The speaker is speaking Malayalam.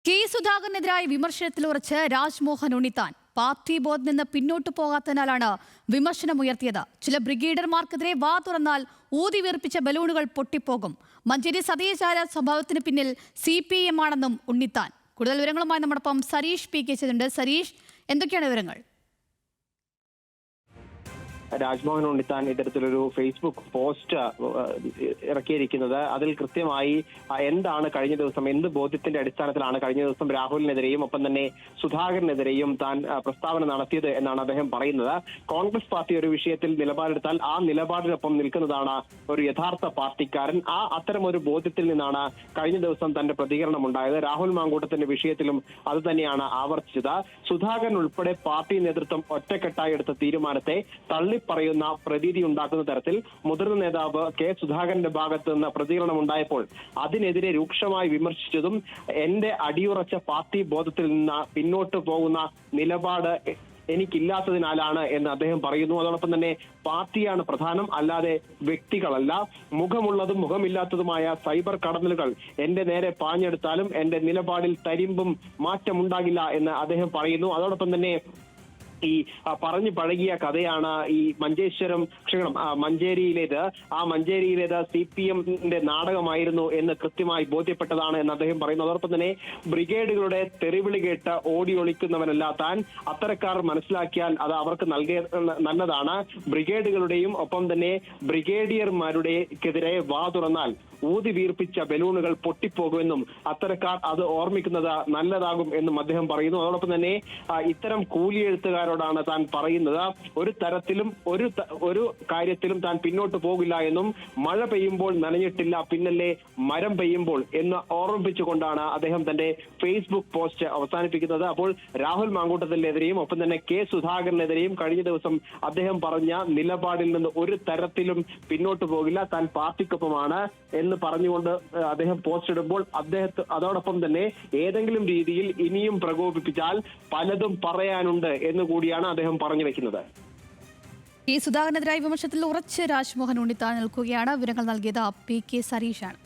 കെ സുധാകരനെതിരായ വിമർശനത്തിൽ ഉറച്ച് രാജ്മോഹൻ ഉണ്ണിത്താൻ പാർട്ടി ബോർഡിൽ നിന്ന് പിന്നോട്ടു പോകാത്തതിനാലാണ് വിമർശനമുയർത്തിയത്. ചില ബ്രിഗേഡർമാർക്കെതിരെ വാ തുറന്നാൽ ഊതി വീർപ്പിച്ച ബലൂണുകൾ പൊട്ടിപ്പോകും. മഞ്ചേരി സതീശാര സംഭവത്തിന് പിന്നിൽ CPM ആണെന്നും ഉണ്ണിത്താൻ. കൂടുതൽ വിവരങ്ങളുമായി നമ്മോടൊപ്പം സരീഷ് PK ചെയ്തിട്ടുണ്ട്. സരീഷ്, എന്തൊക്കെയാണ് വിവരങ്ങൾ? രാജ്മോഹൻ ഉണ്ണിത്താൻ ഇത്തരത്തിലൊരു ഫേസ്ബുക്ക് പോസ്റ്റ് ഇറക്കിയിരിക്കുന്നത്. അതിൽ കൃത്യമായി എന്താണ് കഴിഞ്ഞ ദിവസം, എന്ത് ബോധ്യത്തിന്റെ അടിസ്ഥാനത്തിലാണ് കഴിഞ്ഞ ദിവസം രാഹുലിനെതിരെയും ഒപ്പം തന്നെ സുധാകരനെതിരെയും താൻ പ്രസ്താവന നടത്തിയത് എന്നാണ് അദ്ദേഹം പറയുന്നത്. കോൺഗ്രസ് പാർട്ടി ഒരു വിഷയത്തിൽ നിലപാടെടുത്താൽ ആ നിലപാടിനൊപ്പം നിൽക്കുന്നതാണ് ഒരു യഥാർത്ഥ പാർട്ടിക്കാരൻ. അത്തരമൊരു ബോധ്യത്തിൽ നിന്നാണ് കഴിഞ്ഞ ദിവസം തന്റെ പ്രതികരണം ഉണ്ടായത്. രാഹുൽ മാങ്കൂട്ടത്തിന്റെ വിഷയത്തിലും അത് തന്നെയാണ് ആവർത്തിച്ചത്. സുധാകരൻ ഉൾപ്പെടെ പാർട്ടി നേതൃത്വം ഒറ്റക്കെട്ടായി എടുത്ത തീരുമാനത്തെ പറയുന്ന പ്രതീതി ഉണ്ടാക്കുന്ന തരത്തിൽ മുതിർന്ന നേതാവ് കെ സുധാകരന്റെ ഭാഗത്ത് നിന്ന് പ്രതികരണം ഉണ്ടായപ്പോൾ അതിനെതിരെ രൂക്ഷമായി വിമർശിച്ചതും എന്റെ അടിയുറച്ച പാർട്ടി ബോധത്തിൽ നിന്ന് പിന്നോട്ട് പോകുന്ന നിലപാട് എനിക്കില്ലാത്തതിനാലാണ് എന്ന് അദ്ദേഹം പറയുന്നു. അതോടൊപ്പം തന്നെ പാർട്ടിയാണ് പ്രധാനം, അല്ലാതെ വ്യക്തികളല്ല. മുഖമുള്ളതും മുഖമില്ലാത്തതുമായ സൈബർ കടന്നലുകൾ എന്റെ നേരെ പാഞ്ഞെടുത്താലും എന്റെ നിലപാടിൽ തരിമ്പും മാറ്റമുണ്ടാകില്ല എന്ന് അദ്ദേഹം പറയുന്നു. അതോടൊപ്പം തന്നെ ഈ പറഞ്ഞു പഴകിയ കഥയാണ് ഈ മഞ്ചേരിയിലേത്. ആ മഞ്ചേരിയിലേത് CPMന്റെ നാടകമായിരുന്നു എന്ന് കൃത്യമായി ബോധ്യപ്പെട്ടതാണ് എന്ന് അദ്ദേഹം പറയുന്നു. അതോടൊപ്പം തന്നെ ബ്രിഗേഡുകളുടെ തെറിവിളി കേട്ട് ഓടി ഒളിക്കുന്നവനല്ല താൻ. അത്തരക്കാർ മനസ്സിലാക്കിയാൽ അത് അവർക്ക് നല്ലതാണ്. ബ്രിഗേഡുകളുടെയും ഒപ്പം തന്നെ ബ്രിഗേഡിയർമാരുടെക്കെതിരെ വാ തുറന്നാൽ ഊതി വീർപ്പിച്ച ബലൂണുകൾ പൊട്ടിപ്പോകുമെന്നും അത്തരക്കാർ അത് ഓർമ്മിക്കുന്നത് നല്ലതാകും എന്നും അദ്ദേഹം പറയുന്നു. അതോടൊപ്പം തന്നെ ഇത്തരം കൂലിയെഴുത്തുകാരോടാണ് താൻ പറയുന്നത്, ഒരു തരത്തിലും ഒരു കാര്യത്തിലും താൻ പിന്നോട്ട് പോകില്ല എന്നും മഴ പെയ്യുമ്പോൾ നനഞ്ഞിട്ടില്ല പിന്നല്ലേ മരം പെയ്യുമ്പോൾ എന്ന് ഓർമ്മിപ്പിച്ചുകൊണ്ടാണ് അദ്ദേഹം തന്റെ ഫേസ്ബുക്ക് പോസ്റ്റ് അവസാനിപ്പിക്കുന്നത്. അപ്പോൾ രാഹുൽ മാങ്കൂട്ടത്തിനെതിരെയും ഒപ്പം തന്നെ കെ സുധാകരനെതിരെയും കഴിഞ്ഞ ദിവസം അദ്ദേഹം പറഞ്ഞ നിലപാടിൽ നിന്ന് ഒരു തരത്തിലും പിന്നോട്ട് പോകില്ല, താൻ പാർട്ടിക്കൊപ്പമാണ് എന്ന് പറഞ്ഞുകൊണ്ട് അദ്ദേഹം പോസ്റ്റ് ഇടുമ്പോൾ അതോടൊപ്പം തന്നെ ഏതെങ്കിലും രീതിയിൽ ഇനിയും പ്രകോപിപ്പിച്ചാൽ പലതും പറയാനുണ്ട് എന്ന് കൂടിയാണ് അദ്ദേഹം പറഞ്ഞു വെക്കുന്നത്. കെ സുധാകരനെതിരായ വിമർശനത്തിൽ ഉറച്ച് രാജ്മോഹൻ ഉണ്ണിത്താൻ നിൽക്കുകയാണ്. വിവരങ്ങൾ നൽകിയത് PK സരീഷാണ്.